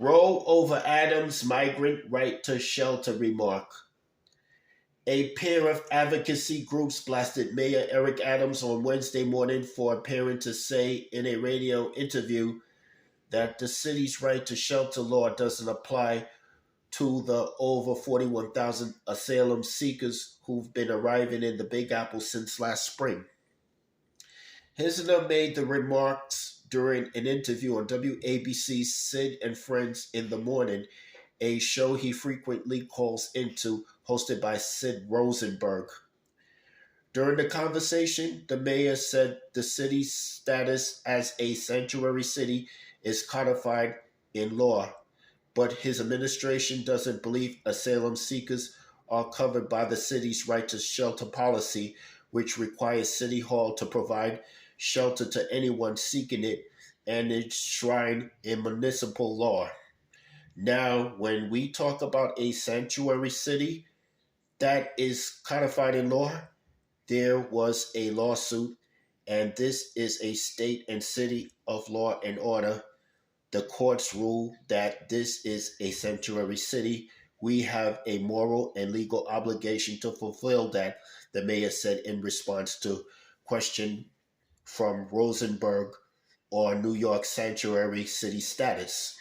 Roll over Adams' migrant right to shelter remark. A pair of advocacy groups blasted Mayor Eric Adams on Wednesday morning for appearing to say in a radio interview that the city's right to shelter law doesn't apply to the over 41,000 asylum seekers who've been arriving in the Big Apple since last spring. Hisner made the remarks during an interview on WABC's Sid and Friends in the Morning, a show he frequently calls into, hosted by Sid Rosenberg. During the conversation, the mayor said the city's status as a sanctuary city is codified in law, but his administration doesn't believe asylum seekers are covered by the city's right to shelter policy, which requires City Hall to provide shelter to anyone seeking it and is enshrined in municipal law. Now, when we talk about a sanctuary city that is codified in law, there was a lawsuit, and this is a state and city of law and order. The courts rule that this is a sanctuary city. We have a moral and legal obligation to fulfill that, the mayor said in response to question from Rosenberg on New York's sanctuary city status.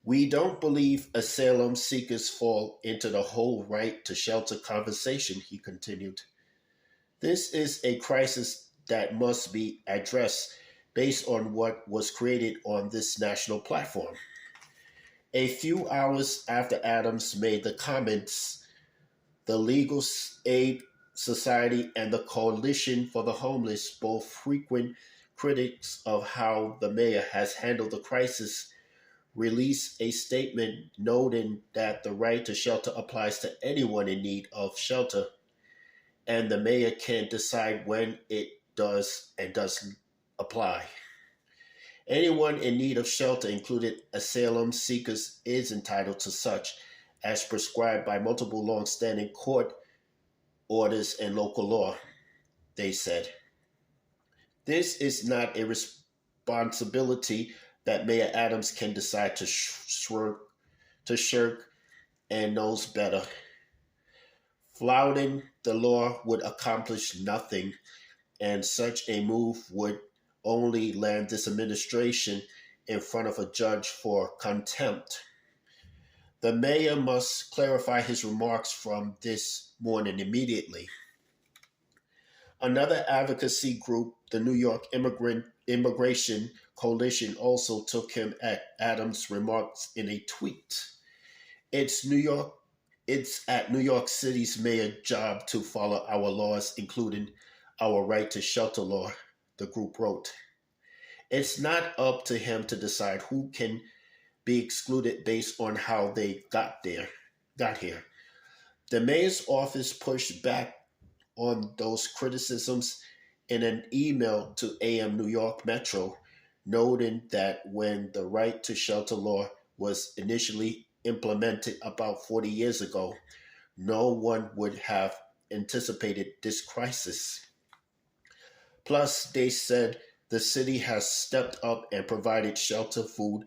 We don't believe asylum seekers fall into the whole right to shelter conversation, he continued. This is a crisis that must be addressed based on what was created on this national platform. A few hours after Adams made the comments, the Legal Aid Society and the Coalition for the Homeless, both frequent critics of how the mayor has handled the crisis, released a statement noting that the right to shelter applies to anyone in need of shelter, and the mayor can decide when it does and doesn't apply. Anyone in need of shelter, including asylum seekers, is entitled to such, as prescribed by multiple long-standing court orders and local law, they said. This is not a responsibility that Mayor Adams can decide to shirk and knows better. Flouting the law would accomplish nothing, and such a move would only land this administration in front of a judge for contempt. The mayor must clarify his remarks from this morning immediately. Another advocacy group, the New York Immigration Coalition, also took him at Adams' remarks in a tweet. It's at New York City's mayor's job to follow our laws, including our right to shelter law, the group wrote. It's not up to him to decide who can be excluded based on how they got here. The mayor's office pushed back on those criticisms in an email to AM New York Metro, noting that when the right to shelter law was initially implemented about 40 years ago, no one would have anticipated this crisis. Plus, they said the city has stepped up and provided shelter, food,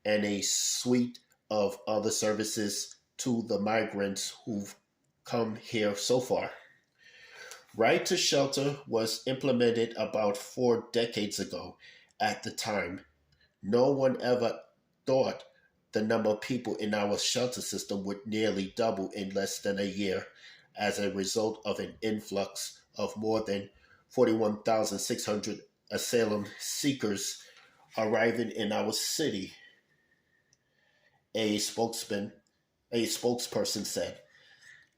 and a suite of other services to the migrants who've come here so far. Right to shelter was implemented about 4 decades ago. At the time, no one ever thought the number of people in our shelter system would nearly double in less than a year as a result of an influx of more than 41,600 asylum seekers arriving in our city, a spokesperson said.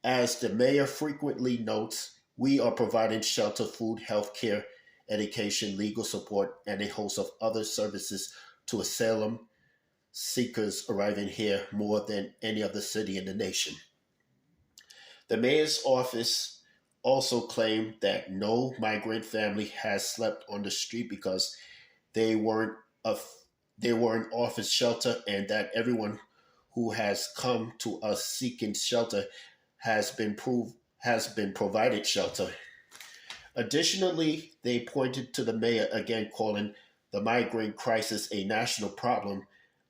As the mayor frequently notes, we are providing shelter, food, health care, education, legal support, and a host of other services to asylum seekers arriving here more than any other city in the nation. The mayor's office also claimed that no migrant family has slept on the street because they weren't offered shelter, and that everyone who has come to us seeking shelter has been provided shelter. Additionally, they pointed to the mayor again calling the migrant crisis a national problem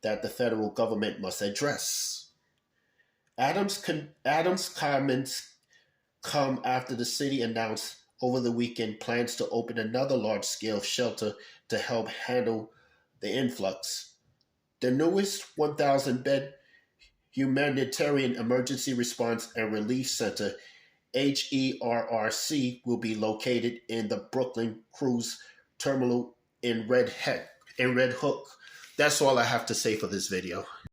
that the federal government must address. Adams' comments come after the city announced over the weekend plans to open another large-scale shelter to help handle the influx. The newest 1,000-bed Humanitarian Emergency Response and Relief Center, HERRC, will be located in the Brooklyn Cruise Terminal in Red Hook. That's all I have to say for this video.